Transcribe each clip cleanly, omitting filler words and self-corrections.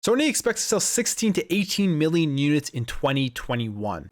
Sony expects to sell 16 to 18 million units in 2021.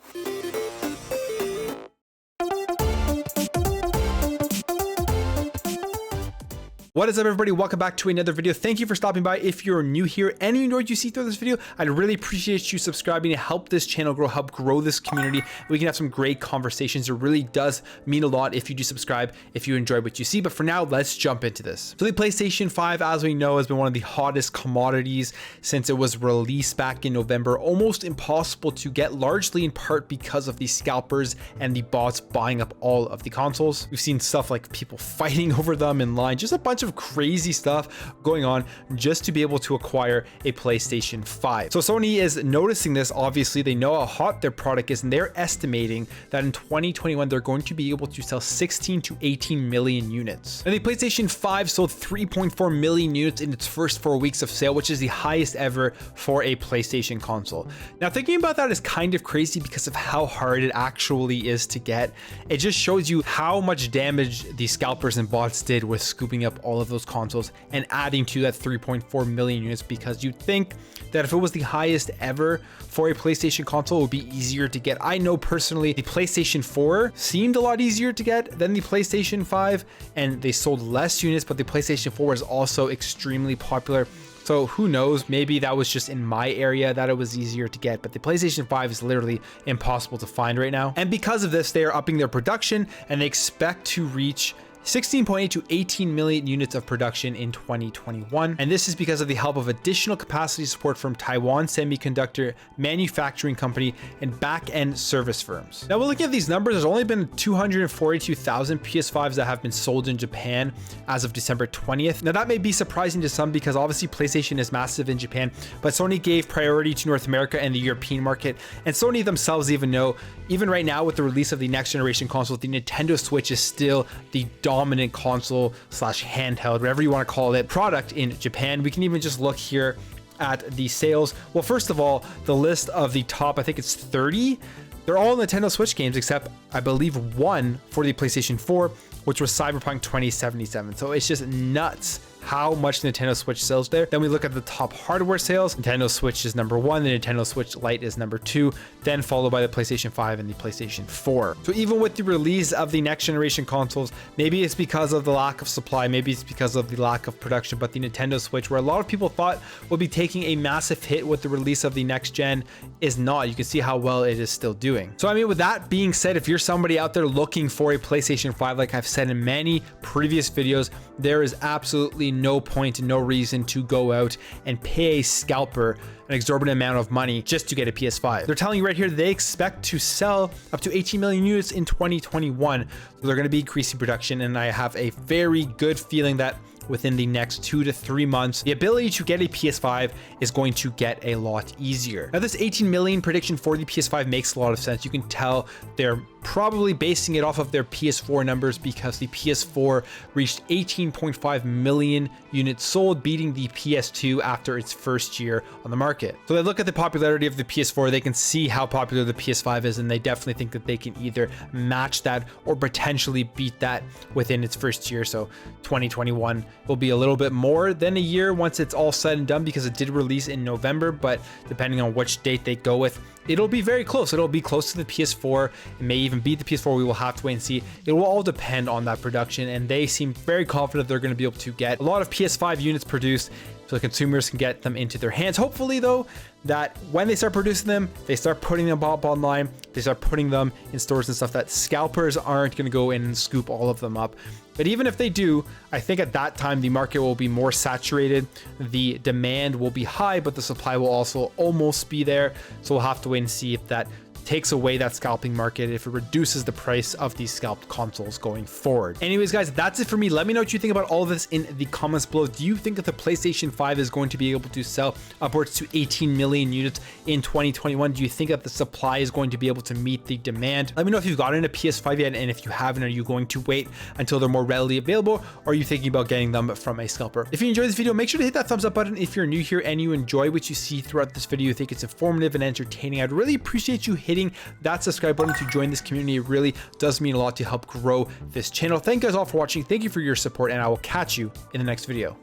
What is up, everybody? Welcome back to another video. Thank you for stopping by. If you're new here and you enjoyed what you see through this video, I'd really appreciate you subscribing to help this channel grow, help grow this community. We can have some great conversations. It really does mean a lot if you do subscribe, if you enjoy what you see. But for now, let's jump into this. So the PlayStation 5, as we know, has been one of the hottest commodities since it was released back in November. Almost impossible to get, largely in part because of the scalpers and the bots buying up all of the consoles. We've seen stuff like people fighting over them in line, just a bunch of crazy stuff going on just to be able to acquire a PlayStation 5. So Sony is noticing this. Obviously, they know how hot their product is, and they're estimating that in 2021 they're going to be able to sell 16 to 18 million units. And the PlayStation 5 sold 3.4 million units in its first 4 weeks of sale, which is the highest ever for a PlayStation console. Now, thinking about that is kind of crazy because of how hard it actually is to get. It just shows you how much damage the scalpers and bots did with scooping up all of those consoles and adding to that 3.4 million units, because you'd think that if it was the highest ever for a PlayStation console, it would be easier to get. I know personally the PlayStation 4 seemed a lot easier to get than the PlayStation 5, and they sold less units, but the PlayStation 4 is also extremely popular. So who knows, maybe that was just in my area that it was easier to get, but the PlayStation 5 is literally impossible to find right now. And because of this, they are upping their production and they expect to reach 16.8 to 18 million units of production in 2021. And this is because of the help of additional capacity support from Taiwan Semiconductor Manufacturing Company and back-end service firms. Now, we're looking at these numbers. There's only been 242,000 PS5s that have been sold in Japan as of December 20th. Now, that may be surprising to some because obviously PlayStation is massive in Japan, but Sony gave priority to North America and the European market. And Sony themselves even know, even right now with the release of the next generation console, the Nintendo Switch is still the dominant console slash handheld, whatever you want to call it, product in Japan. We can even just look here at the sales. Well, first of all, the list of the top, I think it's 30. They're all Nintendo Switch games, except I believe one for the PlayStation 4, which was Cyberpunk 2077. So it's just nuts how much Nintendo Switch sells there. Then we look at the top hardware sales. Nintendo Switch is number 1, the Nintendo Switch Lite is number 2, then followed by the PlayStation 5 and the PlayStation 4. So even with the release of the next generation consoles, maybe it's because of the lack of supply, maybe it's because of the lack of production, but the Nintendo Switch, where a lot of people thought would be taking a massive hit with the release of the next gen, is not. You can see how well it is still doing. So I mean, with that being said, if you're somebody out there looking for a PlayStation 5, like I've said in many previous videos, there is absolutely no point and no reason to go out and pay a scalper an exorbitant amount of money just to get a PS5. They're telling you right here they expect to sell up to 18 million units in 2021. So they're going to be increasing production, and I have a very good feeling that within the next 2 to 3 months, the ability to get a PS5 is going to get a lot easier. Now, this 18 million prediction for the PS5 makes a lot of sense. You can tell they're probably basing it off of their PS4 numbers, because the PS4 reached 18.5 million units sold, beating the PS2 after its first year on the market. So they look at the popularity of the PS4, they can see how popular the PS5 is, and they definitely think that they can either match that or potentially beat that within its first year. So 2021 will be a little bit more than a year once it's all said and done, because it did release in November, but depending on which date they go with, it'll be very close. It'll be close to the PS4. It may even beat the PS4. We will have to wait and see. It will all depend on that production, and they seem very confident they're going to be able to get a lot of PS5 units produced so the consumers can get them into their hands. Hopefully, though, that when they start producing them, they start putting them up online, they start putting them in stores and stuff, that scalpers aren't going to go in and scoop all of them up. But even if they do, I think at that time the market will be more saturated, the demand will be high, but the supply will also almost be there. So we'll have to wait and see if that takes away that scalping market, if it reduces the price of these scalped consoles going forward. Anyways, guys, that's it for me. Let me know what you think about all of this in the comments below. Do you think that the PlayStation 5 is going to be able to sell upwards to 18 million units in 2021? Do you think that the supply is going to be able to meet the demand? Let me know if you've gotten a PS5 yet, and if you haven't, are you going to wait until they're more readily available, or are you thinking about getting them from a scalper? If you enjoyed this video, make sure to hit that thumbs up button. If you're new here and you enjoy what you see throughout this video, you think it's informative and entertaining, I'd really appreciate you hitting that subscribe button to join this community. It really does mean a lot to help grow this channel. Thank you guys all for watching. Thank you for your support, and I will catch you in the next video.